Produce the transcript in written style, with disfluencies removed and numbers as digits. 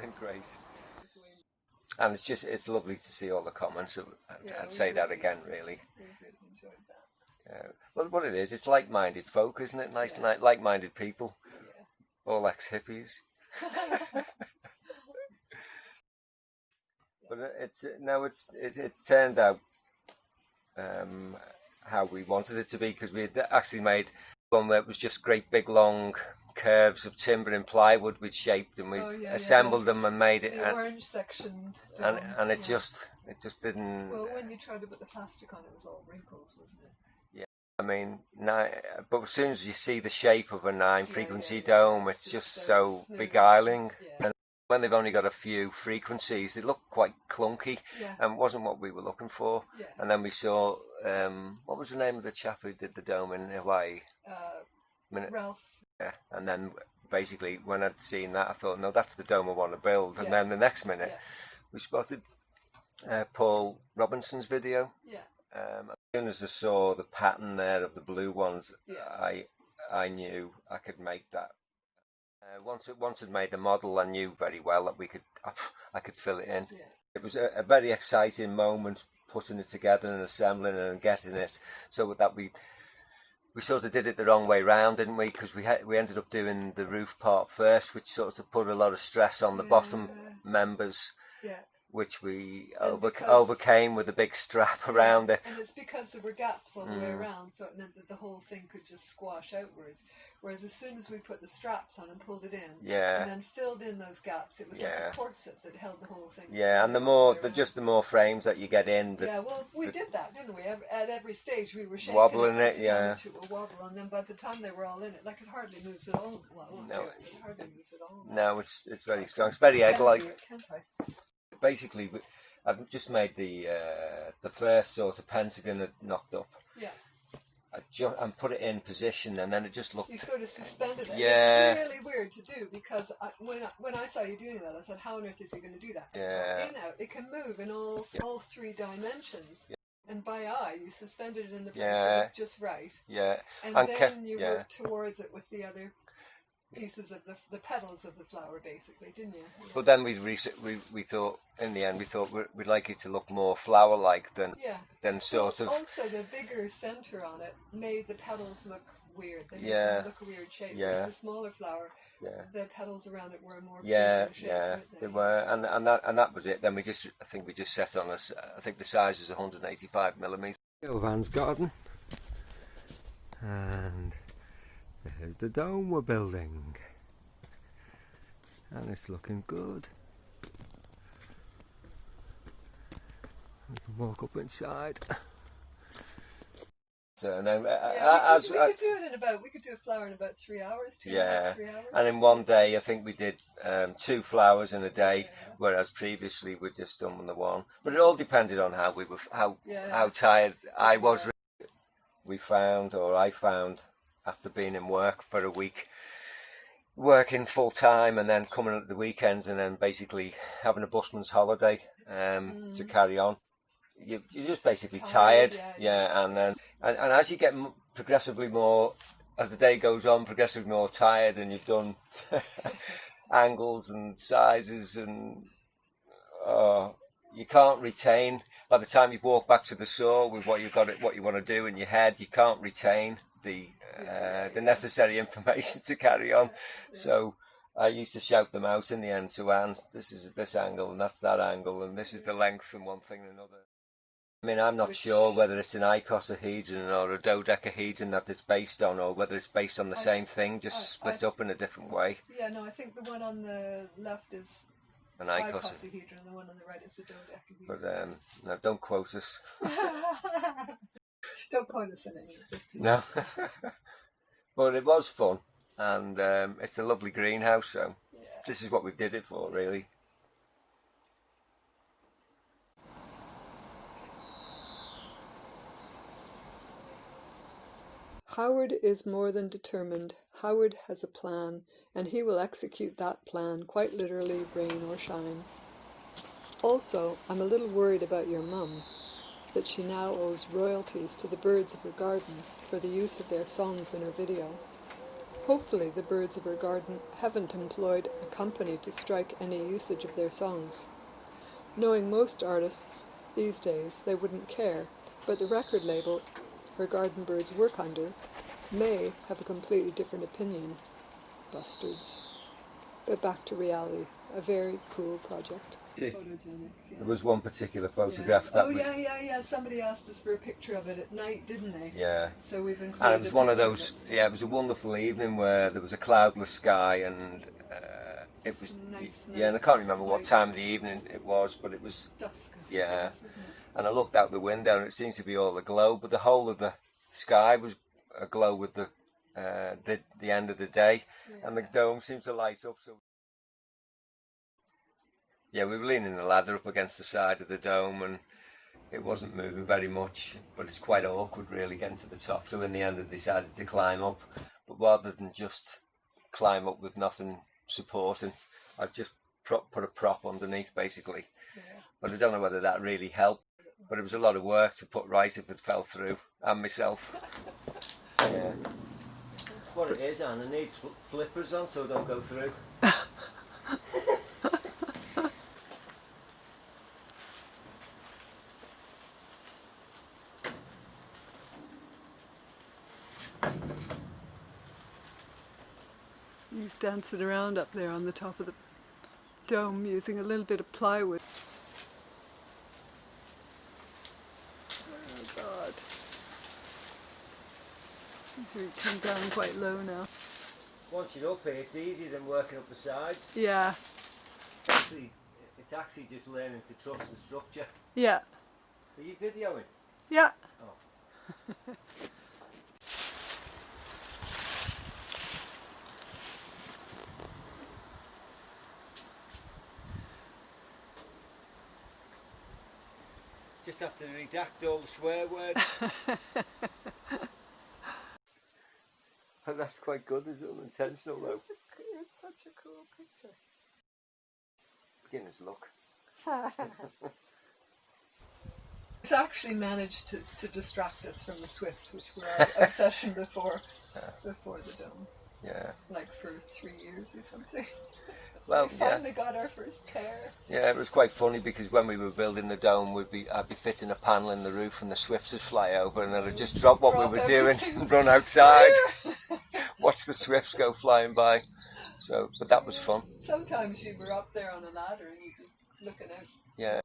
been great. And it's lovely to see all the comments. I'd say that again, really. We really enjoyed that. Yeah. Well, what it is, it's like-minded folk, isn't it? Nice, like-minded people. Yeah. All ex-hippies. But it turned out how we wanted it to be, because we had actually made one that was just great big long curves of timber and plywood we'd shaped, and we assembled them and made it. The orange section dome, and it just didn't. Well, when you tried to put the plastic on, it was all wrinkles, wasn't it? Yeah, I mean, but as soon as you see the shape of a 9-frequency dome, it's just so beguiling. Yeah. And when they've only got a few frequencies, they look quite clunky, and wasn't what we were looking for. Yeah. And then we saw, what was the name of the chap who did the dome in Hawaii? Ralph. Yeah, and then basically when I'd seen that, I thought, no, that's the dome I want to build. And then the next minute, we spotted Paul Robinson's video. Yeah. As soon as I saw the pattern there of the blue ones, I knew I could make that. Once I'd made the model, I knew very well that I could fill it in. Yeah. It was a very exciting moment, putting it together and assembling it and getting it, so that we sort of did it the wrong way round, didn't we? Because we ended up doing the roof part first, which sort of put a lot of stress on the bottom members. Yeah. Which we overcame with a big strap around it. And it's because there were gaps all the way around, so it meant that the whole thing could just squash outwards. Whereas as soon as we put the straps on and pulled it in, and then filled in those gaps, it was like a corset that held the whole thing. Yeah, and the more frames that you get in. Well, we did that, didn't we? At every stage we were shaking wobbling it, it it would wobble, and then by the time they were all in it, like it hardly moves at all. Well, no, it hardly moves at all. No, it's very strong. It's very egg-like. Can't I? Basically, I've just made the first sort of pentagon had knocked up. Yeah. And put it in position, and then it just looked. You sort of suspended it. Yeah. It's really weird to do, because when I saw you doing that, I thought, how on earth is he going to do that? Yeah. Out. It can move in all 3 dimensions. Yeah. And by eye, you suspended it in the place that looked just right. Yeah. And then you worked towards it with the other pieces of the petals of the flower, basically, didn't you? Yeah. But then we thought, in the end, we'd like it to look more flower-like than sort of. Also, the bigger centre on it made the petals look weird. They look a weird shape. Yeah. Whereas the smaller flower, the petals around it were more shape. Yeah, they were, and that was it. Then I think we just set on us. I think the size was 185mm. Van's garden, and there's the dome we're building, and it's looking good. We can walk up inside. So, and then, we could do a flower in about 3 hours. 3 hours. And in one day, I think we did 2 flowers in a day, whereas previously we'd just done the one. But it all depended on how tired I was. I found. After being in work for a week, working full time and then coming at the weekends and then basically having a busman's holiday to carry on, you're just basically tired. And then and as you get progressively more, as the day goes on, progressively more tired, and you've done angles and sizes, and you can't retain. By the time you walk back to the saw with what you want to do in your head, you can't retain the necessary information to carry on. So I used to shout them out in the end to Anne, this is this angle and that's that angle and this is the length and one thing and another. I mean, I'm not sure whether it's an icosahedron or a dodecahedron that it's based on, or whether it's based on the same thing, just split up in a different way. Yeah, no, I think the one on the left is an icosahedron and the one on the right is the dodecahedron. But no, don't quote us. Don't point us in anything. No. But it was fun, and it's a lovely greenhouse, so this is what we did it for, really. Howard is more than determined. Howard has a plan, and he will execute that plan, quite literally, rain or shine. Also, I'm a little worried about your mum, that she now owes royalties to the birds of her garden for the use of their songs in her video. Hopefully the birds of her garden haven't employed a company to strike any usage of their songs. Knowing most artists these days, they wouldn't care, but the record label her garden birds work under may have a completely different opinion. Bastards. But back to reality. A very cool project. Photogenic. Yeah. There was one particular photograph that yeah. Somebody asked us for a picture of it at night, didn't they? Yeah. So we've included. And it was one of those. Yeah, it was a wonderful evening where there was a cloudless sky and it was. Nice yeah, and I can't remember what time of the evening it was, but it was. Dusk. Yeah. And I looked out the window and it seemed to be all aglow, but the whole of the sky was aglow with the end of the day, and the dome seemed to light up. So. Yeah, we were leaning the ladder up against the side of the dome and it wasn't moving very much, but it's quite awkward really getting to the top. So in the end I decided to climb up, but rather than just climb up with nothing supporting, I just put a prop underneath basically. Yeah. But I don't know whether that really helped, but it was a lot of work to put right if it fell through, and myself. Yeah. What it is, Anne, I need flippers on so I don't go through. He's dancing around up there on the top of the dome using a little bit of plywood. Oh God. He's reaching down quite low now. Once you're up here, it's easier than working up the sides. Yeah. It's actually just learning to trust the structure. Yeah. Are you videoing? Yeah. Oh. Just have to redact all the swear words. And that's quite good, it's unintentional though. It's such a cool picture. Beginner's luck. It's actually managed to distract us from the swifts, which were our obsession before the dome. Yeah. Like for 3 years or something. Well, we finally got our first pair. Yeah, it was quite funny because when we were building the dome, I'd be fitting a panel in the roof and the swifts would fly over and then I'd just drop what we were doing and run outside, watch the swifts go flying by. So, but that was fun. Sometimes you were up there on a ladder and you'd be looking out. Yeah.